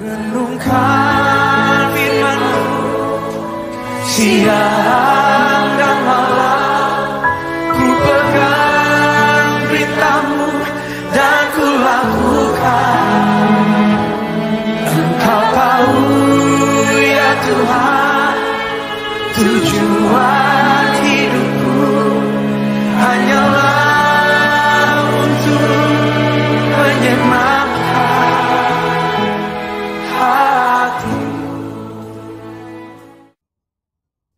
Renungkan firman-Mu siang dan malam, ku pegang berita-Mu dan ku lakukan. Engkau tahu ya Tuhan, tujuan hidupku hanyalah untuk menyenangkan hati.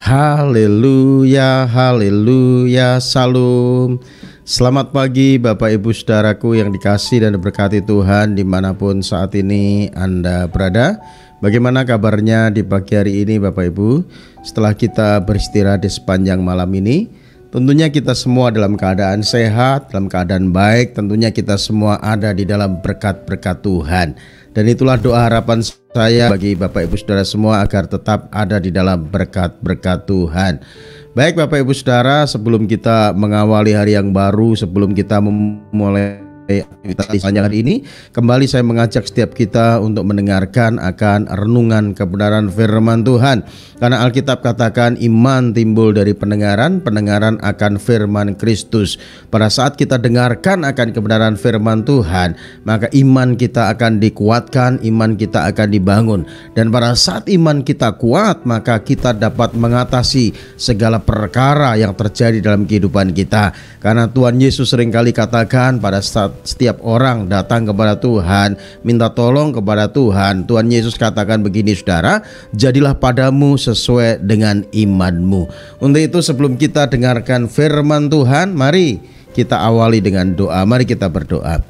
Haleluya, haleluya, salam. Selamat pagi Bapak Ibu Saudaraku yang dikasihi dan diberkati Tuhan dimanapun saat ini Anda berada. Bagaimana kabarnya di pagi hari ini Bapak Ibu? Setelah kita beristirahat di sepanjang malam ini, tentunya kita semua dalam keadaan sehat, dalam keadaan baik. Tentunya kita semua ada di dalam berkat-berkat Tuhan. Dan itulah doa harapan saya bagi Bapak Ibu Saudara semua agar tetap ada di dalam berkat-berkat Tuhan. Baik Bapak Ibu Saudara, sebelum kita mengawali hari yang baru, sebelum kita memulai aktivitas sepanjang hari ini, kembali saya mengajak setiap kita untuk mendengarkan akan renungan kebenaran firman Tuhan. Karena Alkitab katakan iman timbul dari pendengaran, pendengaran akan firman Kristus. Pada saat kita dengarkan akan kebenaran firman Tuhan, maka iman kita akan dikuatkan, iman kita akan dibangun. Dan pada saat iman kita kuat, maka kita dapat mengatasi segala perkara yang terjadi dalam kehidupan kita. Karena Tuhan Yesus seringkali katakan pada saat setiap orang datang kepada Tuhan, minta tolong kepada Tuhan, Tuhan Yesus katakan begini saudara, jadilah padamu sesuai dengan imanmu. Untuk itu sebelum kita dengarkan firman Tuhan, mari kita awali dengan doa. Mari kita berdoa.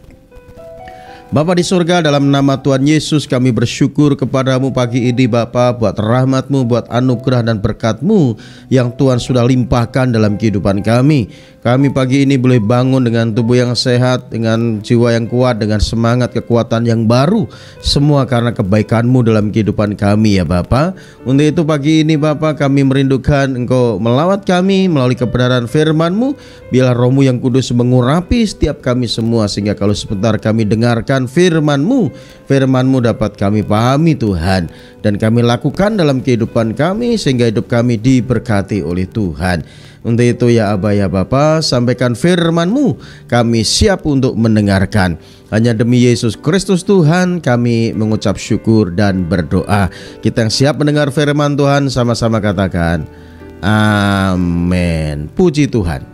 Bapa di surga, dalam nama Tuhan Yesus kami bersyukur kepadamu pagi ini Bapa, buat rahmat-Mu, buat anugerah dan berkat-Mu yang Tuhan sudah limpahkan dalam kehidupan kami. Kami pagi ini boleh bangun dengan tubuh yang sehat, dengan jiwa yang kuat, dengan semangat kekuatan yang baru. Semua karena kebaikan-Mu dalam kehidupan kami ya Bapa. Untuk itu pagi ini Bapa, kami merindukan Engkau melawat kami melalui kebenaran firman-Mu. Biarlah Roh-Mu yang kudus mengurapi setiap kami semua, sehingga kalau sebentar kami dengarkan firman-Mu, firman-Mu dapat kami pahami Tuhan, dan kami lakukan dalam kehidupan kami sehingga hidup kami diberkati oleh Tuhan. Untuk itu ya Aba ya Bapa, sampaikan firman-Mu, kami siap untuk mendengarkan. Hanya demi Yesus Kristus Tuhan kami mengucap syukur dan berdoa. Kita yang siap mendengar firman Tuhan sama-sama katakan amin. Puji Tuhan.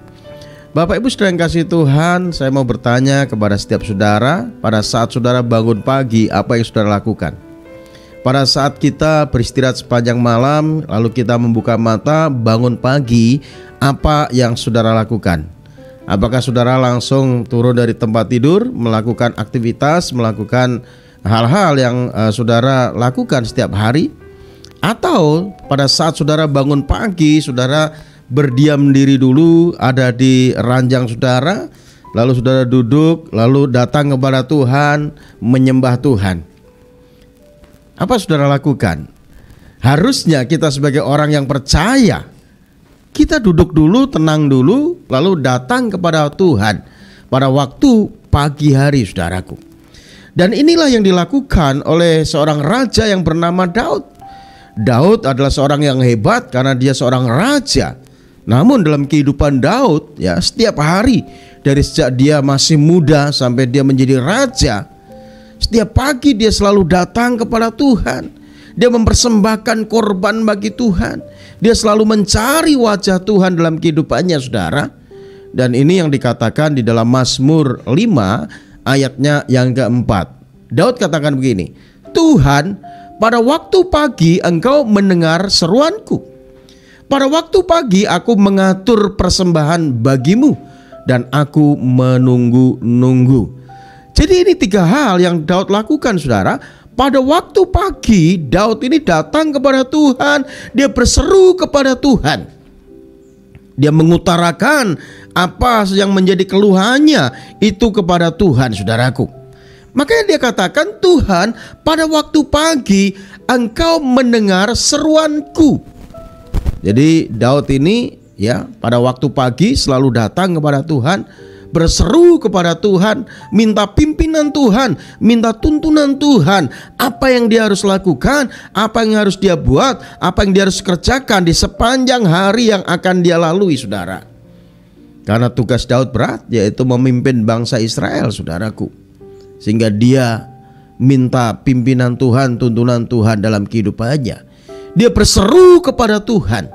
Bapak Ibu saudara yang kasih Tuhan, saya mau bertanya kepada setiap saudara, pada saat saudara bangun pagi, apa yang saudara lakukan? Pada saat kita beristirahat sepanjang malam, lalu kita membuka mata, bangun pagi, apa yang saudara lakukan? Apakah saudara langsung turun dari tempat tidur, melakukan aktivitas, melakukan hal-hal yang saudara lakukan setiap hari? Atau pada saat saudara bangun pagi, saudara berdiam diri dulu, ada di ranjang saudara, lalu saudara duduk, lalu datang kepada Tuhan, menyembah Tuhan. Apa saudara lakukan? Harusnya kita sebagai orang yang percaya, kita duduk dulu, tenang dulu, lalu datang kepada Tuhan pada waktu pagi hari saudaraku. Dan inilah yang dilakukan oleh seorang raja yang bernama Daud. Daud adalah seorang yang hebat karena dia seorang raja. Namun dalam kehidupan Daud ya, setiap hari dari sejak dia masih muda sampai dia menjadi raja, setiap pagi dia selalu datang kepada Tuhan. Dia mempersembahkan korban bagi Tuhan. Dia selalu mencari wajah Tuhan dalam kehidupannya saudara. Dan ini yang dikatakan di dalam Mazmur 5 ayatnya yang keempat. Daud katakan begini, Tuhan, pada waktu pagi Engkau mendengar seruanku. Pada waktu pagi aku mengatur persembahan bagimu, dan aku menunggu-nunggu. Jadi ini tiga hal yang Daud lakukan saudara. Pada waktu pagi Daud ini datang kepada Tuhan. Dia berseru kepada Tuhan. Dia mengutarakan apa yang menjadi keluhannya itu kepada Tuhan saudaraku. Makanya dia katakan, Tuhan, pada waktu pagi Engkau mendengar seruanku. Jadi Daud ini ya pada waktu pagi selalu datang kepada Tuhan, berseru kepada Tuhan, minta pimpinan Tuhan, minta tuntunan Tuhan, apa yang dia harus lakukan, apa yang harus dia buat, apa yang dia harus kerjakan di sepanjang hari yang akan dia lalui, saudara. Karena tugas Daud berat, yaitu memimpin bangsa Israel, saudaraku. Sehingga dia minta pimpinan Tuhan, tuntunan Tuhan dalam kehidupannya. Dia berseru kepada Tuhan.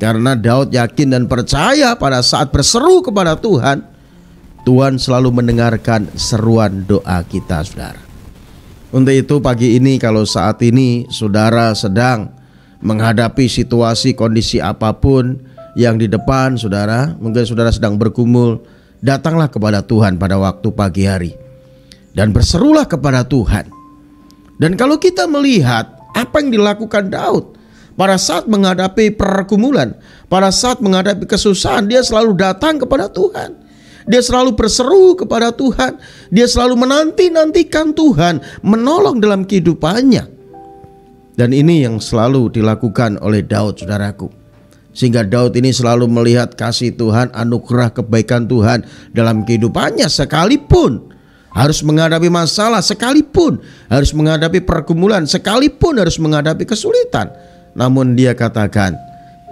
Karena Daud yakin dan percaya pada saat berseru kepada Tuhan, Tuhan selalu mendengarkan seruan doa kita, saudara. Untuk itu pagi ini, kalau saat ini saudara sedang menghadapi situasi kondisi apapun yang di depan saudara, mungkin saudara sedang bergumul, datanglah kepada Tuhan pada waktu pagi hari dan berserulah kepada Tuhan. Dan kalau kita melihat apa yang dilakukan Daud pada saat menghadapi pergumulan, pada saat menghadapi kesusahan, dia selalu datang kepada Tuhan. Dia selalu berseru kepada Tuhan. Dia selalu menanti-nantikan Tuhan menolong dalam kehidupannya. Dan ini yang selalu dilakukan oleh Daud, saudaraku. Sehingga Daud ini selalu melihat kasih Tuhan, anugerah kebaikan Tuhan dalam kehidupannya, sekalipun harus menghadapi masalah, sekalipun harus menghadapi pergumulan, sekalipun harus menghadapi kesulitan. Namun dia katakan,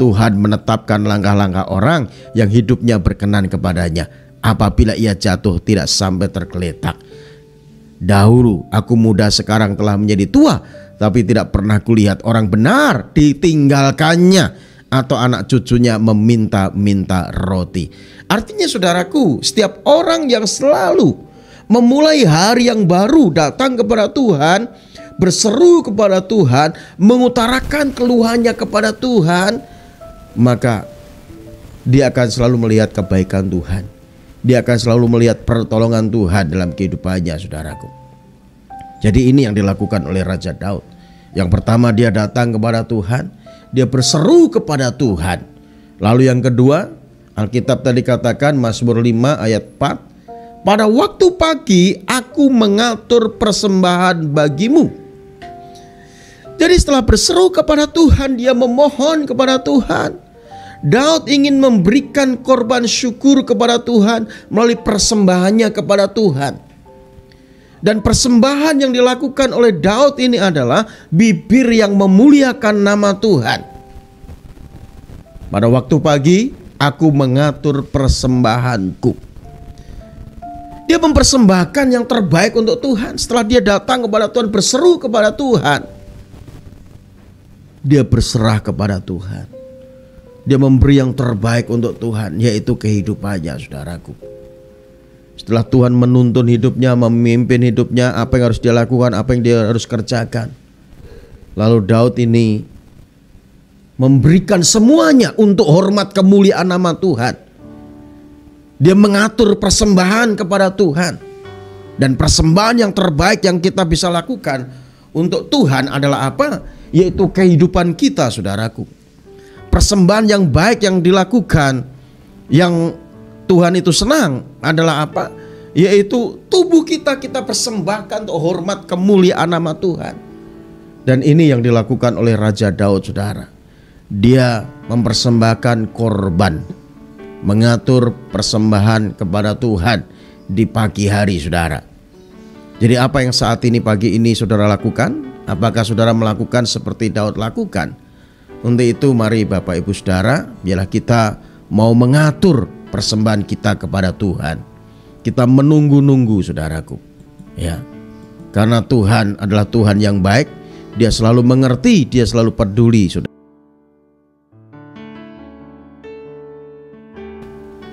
Tuhan menetapkan langkah-langkah orang yang hidupnya berkenan kepadanya. Apabila ia jatuh tidak sampai tergeletak. Dahulu aku muda, sekarang telah menjadi tua, tapi tidak pernah kulihat orang benar ditinggalkannya atau anak cucunya meminta-minta roti. Artinya saudaraku, setiap orang yang selalu memulai hari yang baru datang kepada Tuhan, berseru kepada Tuhan, mengutarakan keluhannya kepada Tuhan, maka dia akan selalu melihat kebaikan Tuhan. Dia akan selalu melihat pertolongan Tuhan dalam kehidupannya, saudaraku. Jadi ini yang dilakukan oleh Raja Daud. Yang pertama, dia datang kepada Tuhan, dia berseru kepada Tuhan. Lalu yang kedua, Alkitab tadi katakan Mazmur 5 ayat 4, pada waktu pagi aku mengatur persembahan bagimu. Jadi setelah berseru kepada Tuhan, dia memohon kepada Tuhan. Daud ingin memberikan korban syukur kepada Tuhan melalui persembahannya kepada Tuhan. Dan persembahan yang dilakukan oleh Daud ini adalah bibir yang memuliakan nama Tuhan. Pada waktu pagi aku mengatur persembahanku. Dia mempersembahkan yang terbaik untuk Tuhan. Setelah dia datang kepada Tuhan, berseru kepada Tuhan, dia berserah kepada Tuhan. Dia memberi yang terbaik untuk Tuhan, yaitu kehidupannya, saudaraku. Setelah Tuhan menuntun hidupnya, memimpin hidupnya, apa yang harus dia lakukan, apa yang dia harus kerjakan, lalu Daud ini memberikan semuanya untuk hormat kemuliaan nama Tuhan. Dia mengatur persembahan kepada Tuhan. Dan persembahan yang terbaik yang kita bisa lakukan untuk Tuhan adalah apa? Yaitu kehidupan kita, saudaraku. Persembahan yang baik yang dilakukan, yang Tuhan itu senang adalah apa? Yaitu tubuh kita persembahkan untuk hormat kemuliaan nama Tuhan. Dan ini yang dilakukan oleh Raja Daud, saudara. Dia mempersembahkan korban, mengatur persembahan kepada Tuhan di pagi hari, saudara. Jadi apa yang saat ini pagi ini saudara lakukan? Apakah saudara melakukan seperti Daud lakukan? Untuk itu mari Bapak Ibu Saudara, biarlah kita mau mengatur persembahan kita kepada Tuhan. Kita menunggu-nunggu, saudaraku. Ya. Karena Tuhan adalah Tuhan yang baik, Dia selalu mengerti, Dia selalu peduli, saudara.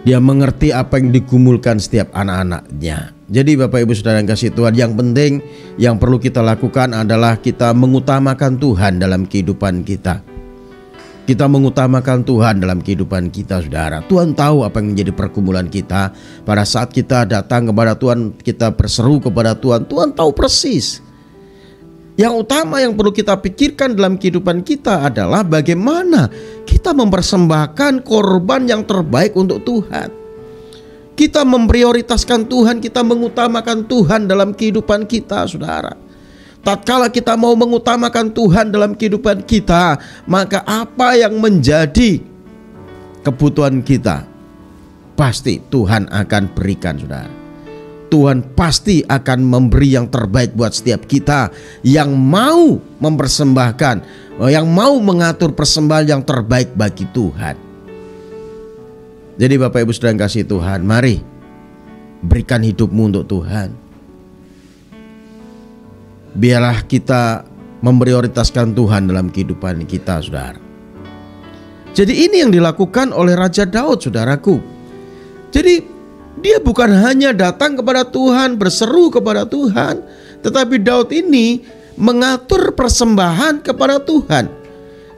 Dia mengerti apa yang digumulkan setiap anak-anaknya. Jadi Bapak Ibu Saudara yang kasih Tuhan, yang penting yang perlu kita lakukan adalah kita mengutamakan Tuhan dalam kehidupan kita. Kita mengutamakan Tuhan dalam kehidupan kita, saudara. Tuhan tahu apa yang menjadi pergumulan kita. Pada saat kita datang kepada Tuhan, kita berseru kepada Tuhan, Tuhan tahu persis. Yang utama yang perlu kita pikirkan dalam kehidupan kita adalah bagaimana kita mempersembahkan korban yang terbaik untuk Tuhan. Kita memprioritaskan Tuhan, kita mengutamakan Tuhan dalam kehidupan kita, saudara. Tatkala kita mau mengutamakan Tuhan dalam kehidupan kita, maka apa yang menjadi kebutuhan kita, pasti Tuhan akan berikan, saudara. Tuhan pasti akan memberi yang terbaik buat setiap kita yang mau mempersembahkan, yang mau mengatur persembahan yang terbaik bagi Tuhan. Jadi Bapak Ibu Saudara yang kasih Tuhan, mari berikan hidupmu untuk Tuhan. Biarlah kita memprioritaskan Tuhan dalam kehidupan kita, saudara. Jadi ini yang dilakukan oleh Raja Daud, saudaraku. Jadi dia bukan hanya datang kepada Tuhan, berseru kepada Tuhan, tetapi Daud ini mengatur persembahan kepada Tuhan.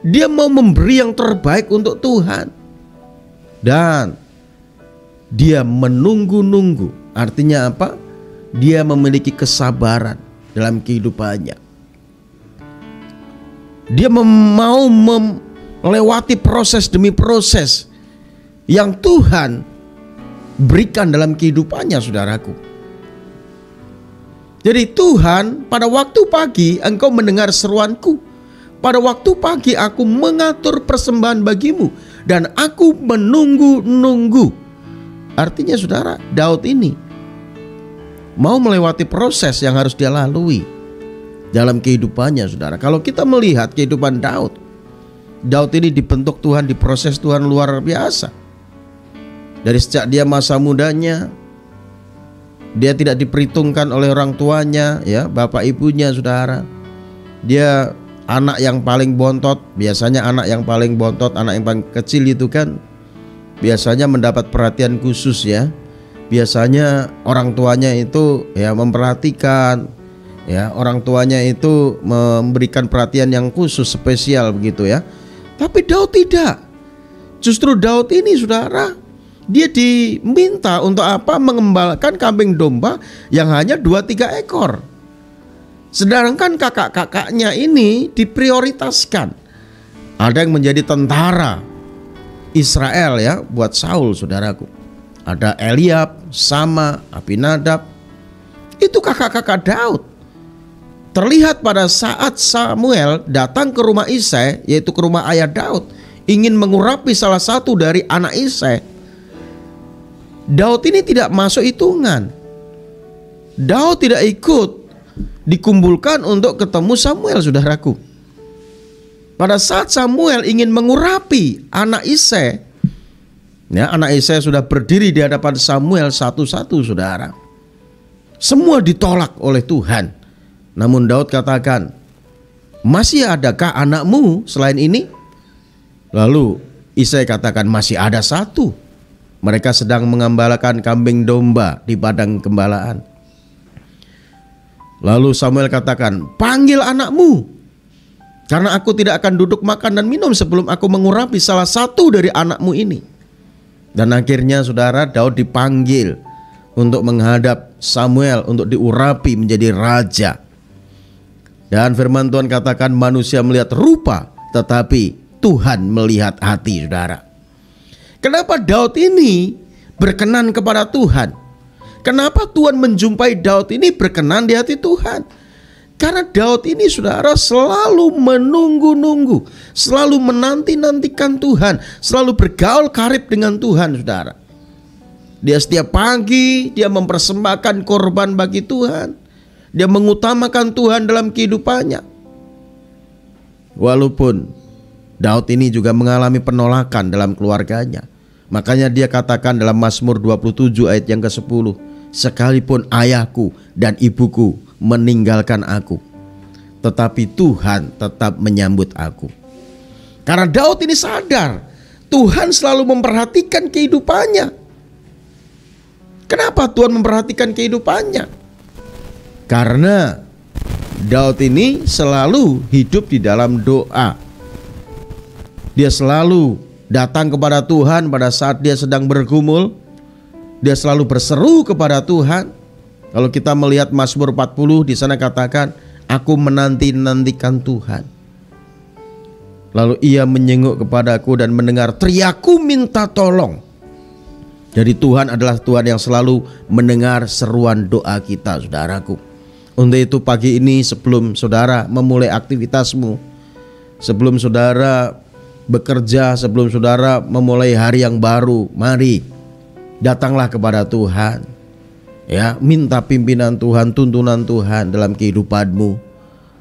Dia mau memberi yang terbaik untuk Tuhan. Dan dia menunggu-nunggu. Artinya apa? Dia memiliki kesabaran dalam kehidupannya. Dia mau melewati proses demi proses yang Tuhan berikan dalam kehidupannya, saudaraku. Jadi Tuhan, pada waktu pagi engkau mendengar seruanku. Pada waktu pagi aku mengatur persembahan bagimu, dan aku menunggu-nunggu. Artinya saudara, Daud ini mau melewati proses yang harus dia lalui dalam kehidupannya, saudara. Kalau kita melihat kehidupan Daud ini dibentuk Tuhan, diproses Tuhan luar biasa. Dari sejak dia masa mudanya, dia tidak diperhitungkan oleh orang tuanya, ya, bapak ibunya, saudara. Dia anak yang paling bontot. Biasanya anak yang paling bontot, anak yang paling kecil itu kan biasanya mendapat perhatian khusus, ya. Biasanya orang tuanya itu ya memperhatikan, ya, orang tuanya itu memberikan perhatian yang khusus, spesial begitu, ya. Tapi Daud tidak. Justru Daud ini, saudara, dia diminta untuk apa? Mengembalakan kambing domba yang hanya 2-3 ekor. Sedangkan kakak-kakaknya ini diprioritaskan. Ada yang menjadi tentara Israel, ya, buat Saul, saudaraku. Ada Eliab, Sama, Abinadab. Itu kakak-kakak Daud. Terlihat pada saat Samuel datang ke rumah Isai, yaitu ke rumah ayah Daud, ingin mengurapi salah satu dari anak Isai. Daud ini tidak masuk hitungan. Daud tidak ikut dikumpulkan untuk ketemu Samuel, saudaraku. Pada saat Samuel ingin mengurapi anak Isai, ya, anak Isai sudah berdiri di hadapan Samuel satu-satu, saudara. Semua ditolak oleh Tuhan. Namun Daud katakan, masih adakah anakmu selain ini? Lalu Isai katakan, masih ada satu. Mereka sedang mengembalakan kambing domba di padang gembalaan. Lalu Samuel katakan, panggil anakmu, karena aku tidak akan duduk makan dan minum sebelum aku mengurapi salah satu dari anakmu ini. Dan akhirnya, saudara, Daud dipanggil untuk menghadap Samuel untuk diurapi menjadi raja. Dan firman Tuhan katakan, manusia melihat rupa, tetapi Tuhan melihat hati, saudara. Kenapa Daud ini berkenan kepada Tuhan? Kenapa Tuhan menjumpai Daud ini berkenan di hati Tuhan? Karena Daud ini, saudara, selalu menunggu-nunggu, selalu menanti-nantikan Tuhan, selalu bergaul karib dengan Tuhan, saudara. Dia setiap pagi dia mempersembahkan korban bagi Tuhan. Dia mengutamakan Tuhan dalam kehidupannya. Walaupun Daud ini juga mengalami penolakan dalam keluarganya. Makanya dia katakan dalam Mazmur 27 ayat yang ke-10, sekalipun ayahku dan ibuku meninggalkan aku, tetapi Tuhan tetap menyambut aku. Karena Daud ini sadar Tuhan selalu memperhatikan kehidupannya. Kenapa Tuhan memperhatikan kehidupannya? Karena Daud ini selalu hidup di dalam doa. Dia selalu datang kepada Tuhan pada saat dia sedang bergumul. Dia selalu berseru kepada Tuhan. Kalau kita melihat Mazmur 40, di sana katakan, aku menanti-nantikan Tuhan. Lalu ia menyenguk kepadaku dan mendengar teriakku minta tolong. Jadi Tuhan adalah Tuhan yang selalu mendengar seruan doa kita, saudaraku. Untuk itu pagi ini, sebelum saudara memulai aktivitasmu, sebelum saudara bekerja, sebelum saudara memulai hari yang baru, mari Datanglah kepada Tuhan, ya, minta pimpinan Tuhan, tuntunan Tuhan dalam kehidupanmu.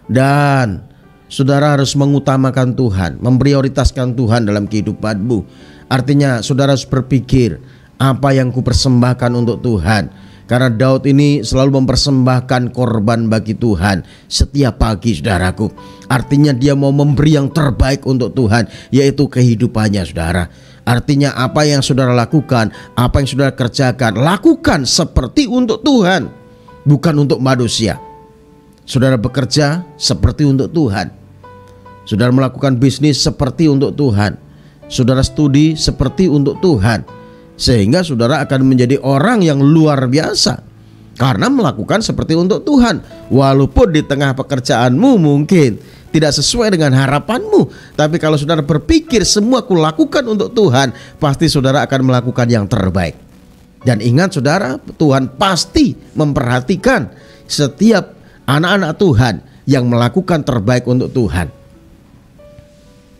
Dan saudara harus mengutamakan Tuhan, memprioritaskan Tuhan dalam kehidupanmu. Artinya saudara harus berpikir, apa yang kupersembahkan untuk Tuhan. Karena Daud ini selalu mempersembahkan korban bagi Tuhan setiap pagi, saudaraku. Artinya dia mau memberi yang terbaik untuk Tuhan, yaitu kehidupannya, saudara. Artinya apa yang saudara lakukan, apa yang saudara kerjakan, lakukan seperti untuk Tuhan, bukan untuk manusia. Saudara bekerja seperti untuk Tuhan. Saudara melakukan bisnis seperti untuk Tuhan. Saudara studi seperti untuk Tuhan. Sehingga saudara akan menjadi orang yang luar biasa karena melakukan seperti untuk Tuhan. Walaupun di tengah pekerjaanmu mungkin tidak sesuai dengan harapanmu, tapi kalau saudara berpikir semua kulakukan untuk Tuhan, pasti saudara akan melakukan yang terbaik. Dan ingat saudara, Tuhan pasti memperhatikan setiap anak-anak Tuhan yang melakukan terbaik untuk Tuhan.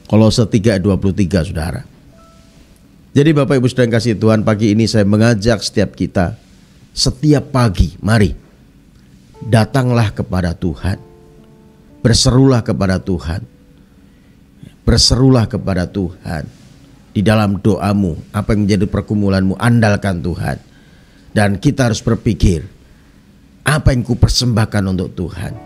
Kolose 3:23, saudara. Jadi Bapak Ibu saudara yang kasih Tuhan, pagi ini saya mengajak setiap kita, setiap pagi mari datanglah kepada Tuhan, berserulah kepada Tuhan, berserulah kepada Tuhan di dalam doamu. Apa yang menjadi pergumulanmu, andalkan Tuhan. Dan kita harus berpikir, apa yang kupersembahkan untuk Tuhan,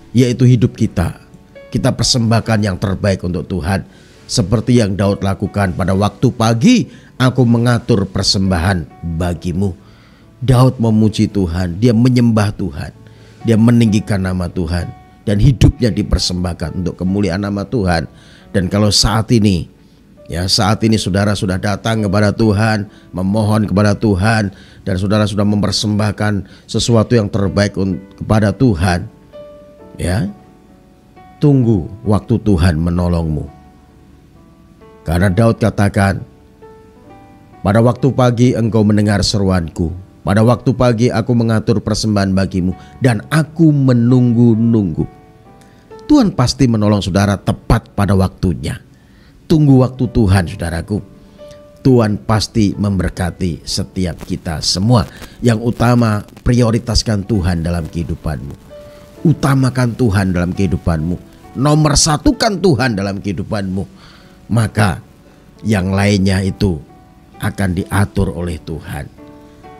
yaitu hidup kita. Kita persembahkan yang terbaik untuk Tuhan. Seperti yang Daud lakukan pada waktu pagi, aku mengatur persembahan bagimu. Daud memuji Tuhan, dia menyembah Tuhan, dia meninggikan nama Tuhan, dan hidupnya dipersembahkan untuk kemuliaan nama Tuhan. Dan kalau saat ini, ya saat ini saudara sudah datang kepada Tuhan, memohon kepada Tuhan, dan saudara sudah mempersembahkan sesuatu yang terbaik kepada Tuhan, ya, tunggu waktu Tuhan menolongmu. Karena Daud katakan, pada waktu pagi engkau mendengar seruanku, pada waktu pagi aku mengatur persembahan bagimu, dan aku menunggu-nunggu. Tuhan pasti menolong saudara tepat pada waktunya. Tunggu waktu Tuhan, saudaraku. Tuhan pasti memberkati setiap kita semua. Yang utama, prioritaskan Tuhan dalam kehidupanmu. Utamakan Tuhan dalam kehidupanmu. Nomor satukan Tuhan dalam kehidupanmu. Maka yang lainnya itu akan diatur oleh Tuhan.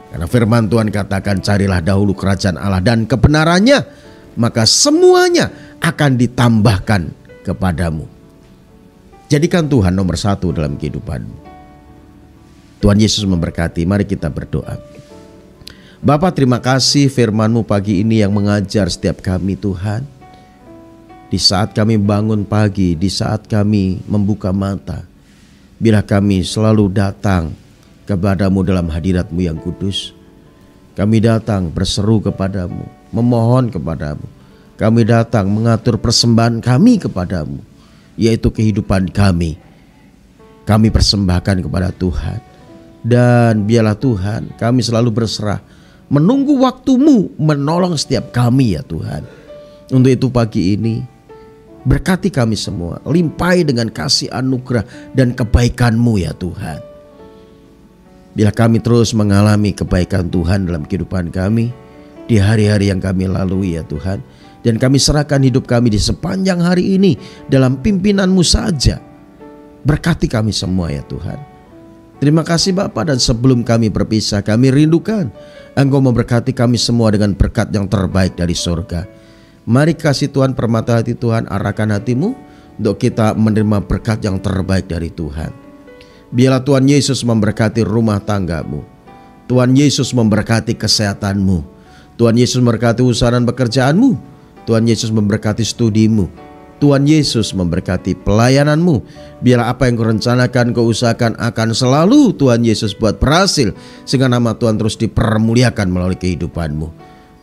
Karena firman Tuhan katakan, carilah dahulu kerajaan Allah dan kebenarannya, maka semuanya akan ditambahkan kepadamu. Jadikan Tuhan nomor satu dalam kehidupanmu. Tuhan Yesus memberkati. Mari kita berdoa. Bapa, terima kasih firman-Mu pagi ini yang mengajar setiap kami, Tuhan. Di saat kami bangun pagi, di saat kami membuka mata, biarlah kami selalu datang kepada-Mu dalam hadirat-Mu yang kudus. Kami datang berseru kepadamu, memohon kepadamu. Kami datang mengatur persembahan kami kepadamu, yaitu kehidupan kami. Kami persembahkan kepada Tuhan. Dan biarlah Tuhan, kami selalu berserah, menunggu waktu-Mu menolong setiap kami, ya Tuhan. Untuk itu pagi ini, berkati kami semua, limpahi dengan kasih anugerah dan kebaikan-Mu, ya Tuhan. Bila kami terus mengalami kebaikan Tuhan dalam kehidupan kami di hari-hari yang kami lalui, ya Tuhan. Dan kami serahkan hidup kami di sepanjang hari ini dalam pimpinan-Mu saja. Berkati kami semua, ya Tuhan. Terima kasih Bapa, dan sebelum kami berpisah, kami rindukan Engkau memberkati kami semua dengan berkat yang terbaik dari surga. Mari kasih Tuhan, permata hati Tuhan, arahkan hatimu untuk kita menerima berkat yang terbaik dari Tuhan. Biarlah Tuhan Yesus memberkati rumah tanggamu. Tuhan Yesus memberkati kesehatanmu. Tuhan Yesus memberkati usaha dan pekerjaanmu. Tuhan Yesus memberkati studimu. Tuhan Yesus memberkati pelayananmu. Biarlah apa yang kau rencanakan, kau usahakan akan selalu Tuhan Yesus buat berhasil, sehingga nama Tuhan terus dipermuliakan melalui kehidupanmu.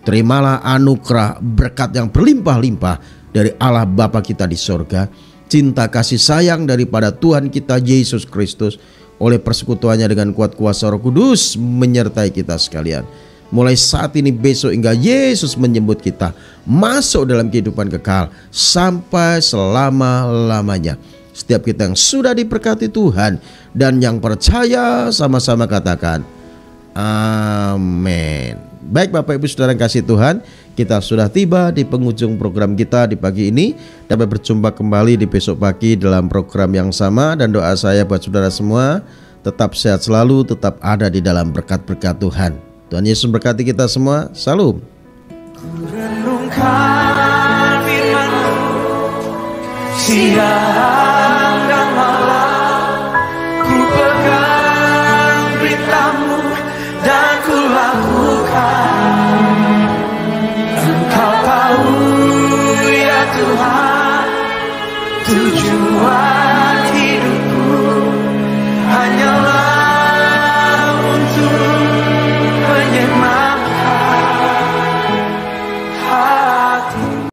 Terimalah anugerah berkat yang berlimpah-limpah dari Allah Bapa kita di sorga, cinta kasih sayang daripada Tuhan kita Yesus Kristus, oleh persekutuannya dengan kuat kuasa Roh Kudus menyertai kita sekalian. Mulai saat ini, besok, hingga Yesus menjemput kita masuk dalam kehidupan kekal sampai selama-lamanya. Setiap kita yang sudah diberkati Tuhan dan yang percaya, sama-sama katakan Amin. Baik Bapak Ibu Saudara yang kasih Tuhan, kita sudah tiba di penghujung program kita di pagi ini. Dapat berjumpa kembali di besok pagi dalam program yang sama. Dan doa saya buat saudara semua, tetap sehat selalu, tetap ada di dalam berkat-berkat Tuhan. Tuhan Yesus berkati kita semua. Salam. Renungkan firman-Mu, siap